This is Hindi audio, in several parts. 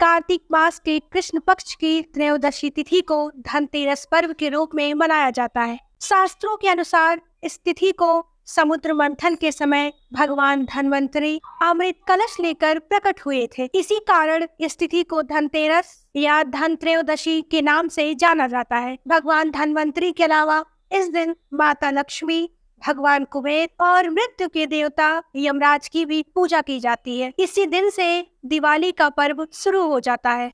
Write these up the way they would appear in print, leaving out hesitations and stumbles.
कार्तिक मास के कृष्ण पक्ष की त्रयोदशी तिथि को धनतेरस पर्व के रूप में मनाया जाता है। शास्त्रों के अनुसार इस तिथि को समुद्र मंथन के समय भगवान धन्वंतरी अमृत कलश लेकर प्रकट हुए थे। इसी कारण इस तिथि को धनतेरस या धन त्रयोदशी के नाम से जाना जाता है। भगवान धन्वंतरी के अलावा इस दिन माता लक्ष्मी, भगवान कुबेर और मृत्यु के देवता यमराज की भी पूजा की जाती है। इसी दिन से दिवाली का पर्व शुरू हो जाता है।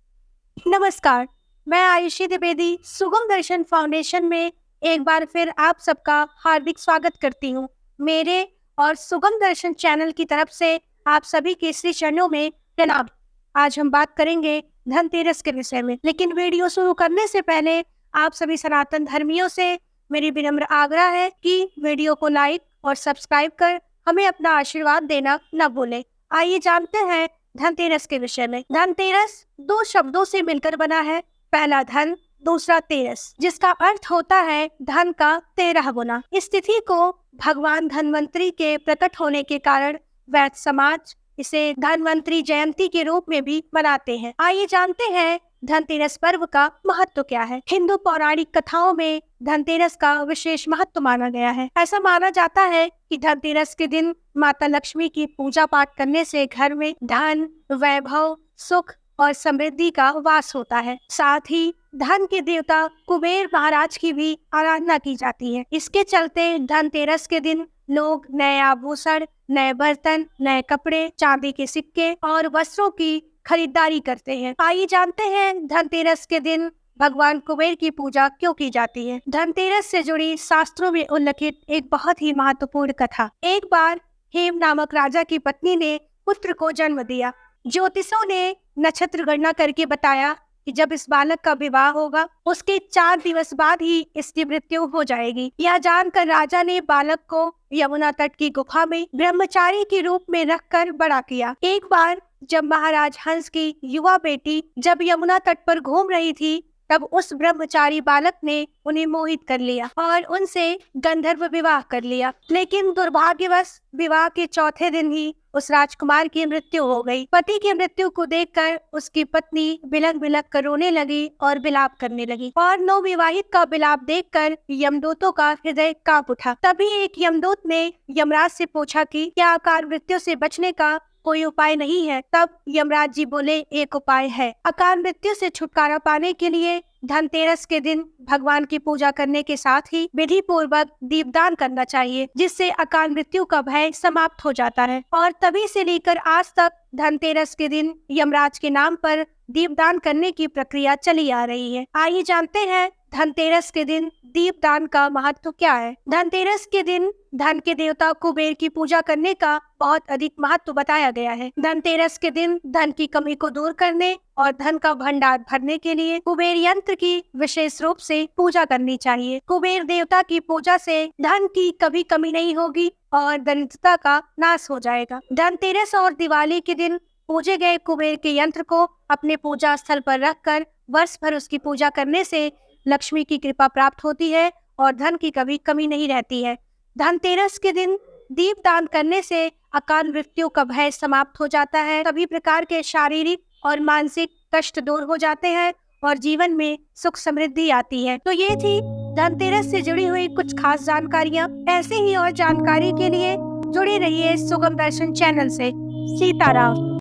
नमस्कार, मैं आयुषी द्विवेदी सुगम दर्शन फाउंडेशन में एक बार फिर आप सबका हार्दिक स्वागत करती हूँ। मेरे और सुगम दर्शन चैनल की तरफ से आप सभी के श्री चरणों में प्रणाम। आज हम बात करेंगे धनतेरस के विषय में, लेकिन वीडियो शुरू करने से पहले आप सभी सनातन धर्मियों से मेरी विनम्र आग्रह है कि वीडियो को लाइक और सब्सक्राइब कर हमें अपना आशीर्वाद देना न भूलें। आइए जानते हैं धनतेरस के विषय में। धनतेरस दो शब्दों से मिलकर बना है, पहला धन, दूसरा तेरस, जिसका अर्थ होता है धन का 13 गुना। इस तिथि को भगवान धन्वंतरी के प्रकट होने के कारण वैश्य समाज इसे धन्वंतरी जयंती के रूप में भी मनाते हैं। आइए जानते हैं धनतेरस पर्व का महत्व क्या है। हिंदू पौराणिक कथाओं में धनतेरस का विशेष महत्व माना गया है। ऐसा माना जाता है कि धनतेरस के दिन माता लक्ष्मी की पूजा पाठ करने से घर में धन, वैभव, सुख और समृद्धि का वास होता है। साथ ही धन के देवता कुबेर महाराज की भी आराधना की जाती है। इसके चलते धनतेरस के दिन लोग नए आभूषण, नए बर्तन, नए कपड़े, चांदी के सिक्के और वस्त्रों की खरीदारी करते हैं। आइए जानते हैं धनतेरस के दिन भगवान कुबेर की पूजा क्यों की जाती है। धनतेरस से जुड़ी शास्त्रों में उल्लिखित एक बहुत ही महत्वपूर्ण कथा। एक बार हेम नामक राजा की पत्नी ने पुत्र को जन्म दिया। ज्योतिषों ने नक्षत्र गणना करके बताया कि जब इस बालक का विवाह होगा उसके 4 दिवस बाद ही इसकी मृत्यु हो जाएगी। यह जानकर राजा ने बालक को यमुना तट की गुफा में ब्रह्मचारी के रूप में रखकर बड़ा किया। एक बार जब महाराज हंस की युवा बेटी जब यमुना तट पर घूम रही थी, तब उस ब्रह्मचारी बालक ने उन्हें मोहित कर लिया और उनसे गंधर्व विवाह कर लिया। लेकिन दुर्भाग्यवश विवाह के चौथे दिन ही उस राजकुमार की मृत्यु हो गई। पति की मृत्यु को देखकर उसकी पत्नी बिलख बिलख कर रोने लगी और विलाप करने लगी, और नवविवाहित का विलाप देखकर यमदूतों का हृदय कांप उठा। तभी एक यमदूत ने यमराज से पूछा कि क्या अकाल मृत्यु से बचने का कोई उपाय नहीं है। तब यमराज जी बोले, एक उपाय है। अकाल मृत्यु से छुटकारा पाने के लिए धनतेरस के दिन भगवान की पूजा करने के साथ ही विधि पूर्वक दीपदान करना चाहिए, जिससे अकाल मृत्यु का भय समाप्त हो जाता है। और तभी से लेकर आज तक धनतेरस के दिन यमराज के नाम पर दीपदान करने की प्रक्रिया चली आ रही है। आइए जानते हैं धनतेरस के दिन दीपदान का महत्व क्या है। धनतेरस के दिन धन के देवता कुबेर की पूजा करने का बहुत अधिक महत्व बताया गया है। धनतेरस के दिन धन की कमी को दूर करने और धन का भंडार भरने के लिए कुबेर यंत्र की विशेष रूप से पूजा करनी चाहिए। कुबेर देवता की पूजा से धन की कभी कमी नहीं होगी और दरिद्रता का नाश हो जाएगा। धनतेरस और दिवाली के दिन पूजे गए कुबेर के यंत्र को अपने पूजा स्थल पर रखकर वर्ष भर उसकी पूजा करने से लक्ष्मी की कृपा प्राप्त होती है और धन की कभी कमी नहीं रहती है। धनतेरस के दिन दीप दान करने से अकाल मृत्यु का भय समाप्त हो जाता है। सभी प्रकार के शारीरिक और मानसिक कष्ट दूर हो जाते हैं और जीवन में सुख समृद्धि आती है। तो ये थी धनतेरस से जुड़ी हुई कुछ खास जानकारियाँ। ऐसे ही और जानकारी के लिए जुड़े रहिए सुगम दर्शन चैनल से। सीताराम।